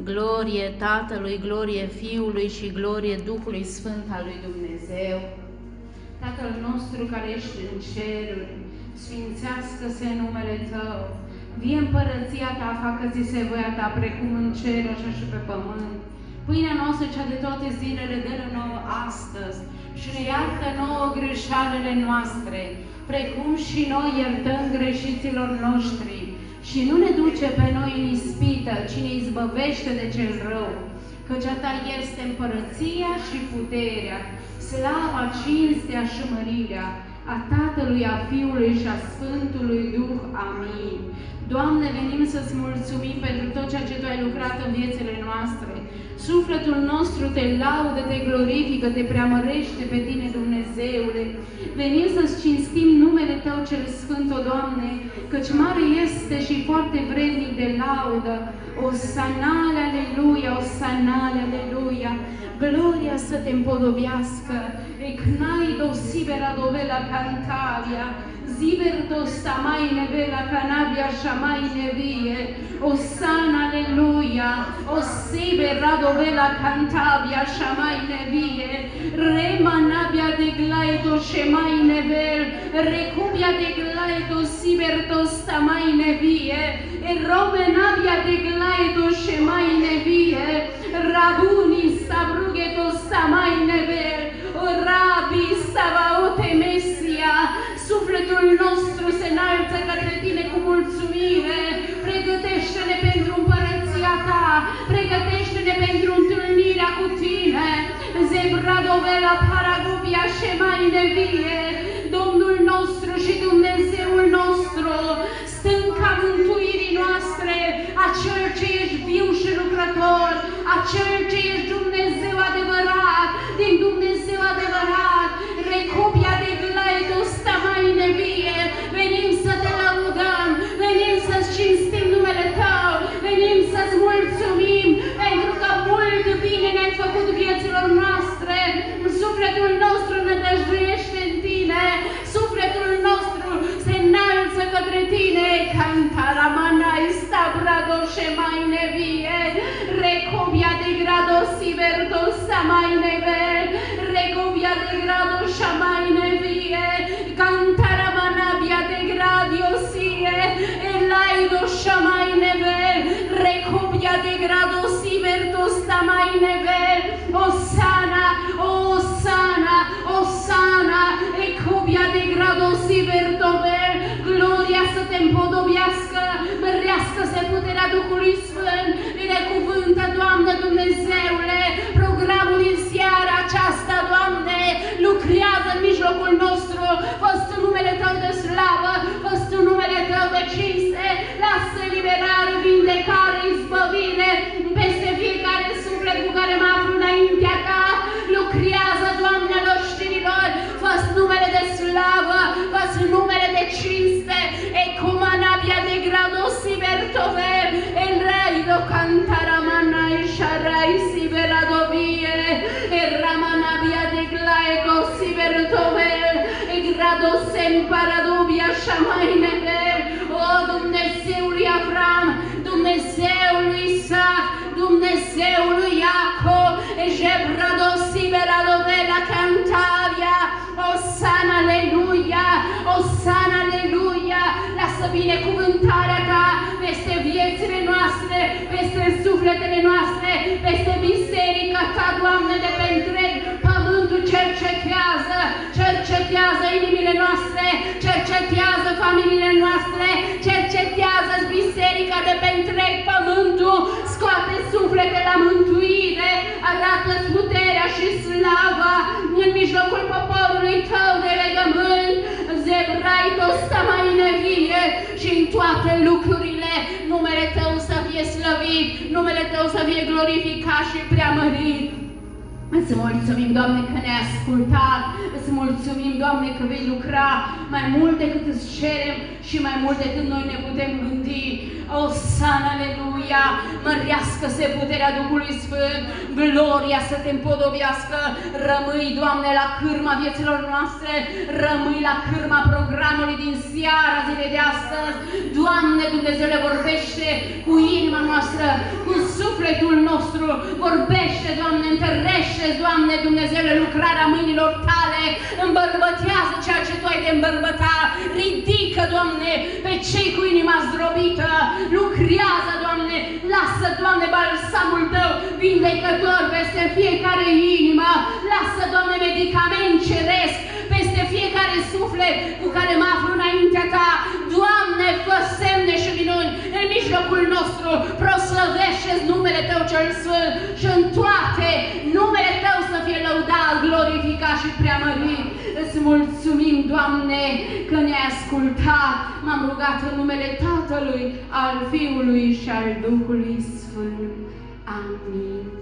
Glorie Tatălui, glorie Fiului și glorie Duhului Sfânt al lui Dumnezeu. Tatăl nostru care ești în ceruri, sfințească-se numele Tău. Vie împărăția Ta, facă-ți se voia Ta, precum în cer, așa și pe pământ. Pâinea noastră, cea de toate zilele, dă-ne nouă astăzi și ne iartă nouă greșalele noastre, precum și noi iertăm greșiților noștri. Și nu ne duce pe noi în ispită, ci ne izbăvește de cel rău, căci a Ta este împărăția și puterea, slava, cinstea și mărirea, a Tatălui, a Fiului și a Sfântului Duh. Amin. Doamne, venim să-ți mulțumim pentru tot ceea ce Tu ai lucrat în viețile noastre. Sufletul nostru Te laudă, Te glorifică, Te preamărește pe Tine, Dumnezeule. Venim să-ți cinstim numele Tău cel Sfânt, o Doamne, căci mare este și foarte vrednic de laudă. O sanale, aleluia, o sanale, aleluia. Gloria să Te împodobească. Ecnaido sibera dovela cantaria. Ziberto stamai nevela canabia shamai nevie. O sana, aleluia. O sibera dovela cantabia shamai nevie. Rema nabia de glaido shemai nevel. Recubia de glaido siberto stamai nevie. E rome nabia de glaido shemai nevie. Rabuni sabrugheto stamai nevel. O rabi savaote Mesia. Sufletul nostru se înalță către Tine cu mulțumire. Pregătește-ne pentru împărăția Ta. Pregătește-ne pentru întâlnirea cu Tine. Zebradovela paragubia shemai nevie. Domnul nostru și Dumnezeul nostru, stânca mântuirii noastre, acel ce ești viu și lucrător, acel ce ești Dumnezeu adevărat, din Dumnezeu adevărat, recopia de glaido stamai nevie. Venim să Te lăudăm, venim să-ți cinstim numele Tău, venim să-ți mulțumim, pentru că mult bine ne-ai făcut vieților noastre. Sufletul nostru nădăjduiește în Tine, sufletul nostru se înalță către Tine. Cantaramana stabrado shemai nevie, recobia de grado siverto samai neve, recobia de grado shamai nevie, cantaramana bia de gradio sie, elaido shamai neve, recobia de grado siverto samai neve. Osana, Osana, Osana, ecobia de grado sivertover. Gloria să Te împodobească, mărească-se puterea Duhului Sfânt. Binecuvântă, Doamne Dumnezeule, programul din seara aceasta, Doamne, lucrează în mijlocul nostru. Fă-ți Tu numele Tău de slavă, fă-ți Tu numele Tău de cinste. Lasă liberare, vindecare, izbăvire peste fiecare suflet cu care mă aflu înaintea Ta. Lucrează, Doamne, al oștirilor, fă-ți numele de slavă, fă-ți numele de cinste. Ecumanabia de grado sibertover, el raido cantaramana e sharai siberadovie, e ramanabia de glaido sibertover, e grado semparadubia shamai never. O Dumnezeul lui Avram, Dumnezeul lui Isaac, Dumnezeul lui Iacov, e jebrado siberadovela cantaria. Osana, aleluia, Osana, aleluia. Lasă binecuvântarea Ta peste viețile noastre, peste sufletele noastre, peste biserica Ta, Doamne, de pe întreg pământul. Cercetează, cercetează inimile noastre, cercetează familiile noastre, cercetează biserica de pe întreg pământul. Scoate suflete la mântuire, arată-ți puterea și slava în mijlocul poporului Tău de legământ. Zebraito stamai nevie și în toate lucrurile numele Tău să fie slăvit, numele Tău să fie glorificat și preamărit. Îți mulțumim, Doamne, că ne-ai ascultat. Îți mulțumim, Doamne, că vei lucra mai mult decât îți cerem și mai mult decât noi ne putem gândi. O, O Sana, aleluia! Mărească-se puterea Duhului Sfânt, gloria să te împodobească. Rămâi, Doamne, la cârma vieților noastre, rămâi la cârma programului din seara zilei de astăzi. Doamne, Dumnezeule, vorbește cu inima noastră, cu sufletul nostru, vorbește, Doamne, întărește, Doamne, Dumnezeule, lucrarea mâinilor Tale, îmbărbătează ceea ce Tu ai de îmbărbătat, ridică, Doamne, pe cei cu inima zdrobită, lucrează, Doamne, lasă, Doamne, balsamul Tău vindecător peste fiecare inimă, lasă, Doamne, medicament ceresc peste fiecare suflet cu care mă aflu înaintea Ta. Doamne, fă semne și minuni în mijlocul nostru, proslăvește-ți numele Tău cel Sfânt și în toate numele Tău să fie lăudat, glorificat și preamărit. Îți mulțumim, Doamne, că ne-ai ascultat. M-am rugat în numele Tatălui, al Fiului și al Duhului Sfânt. Amin.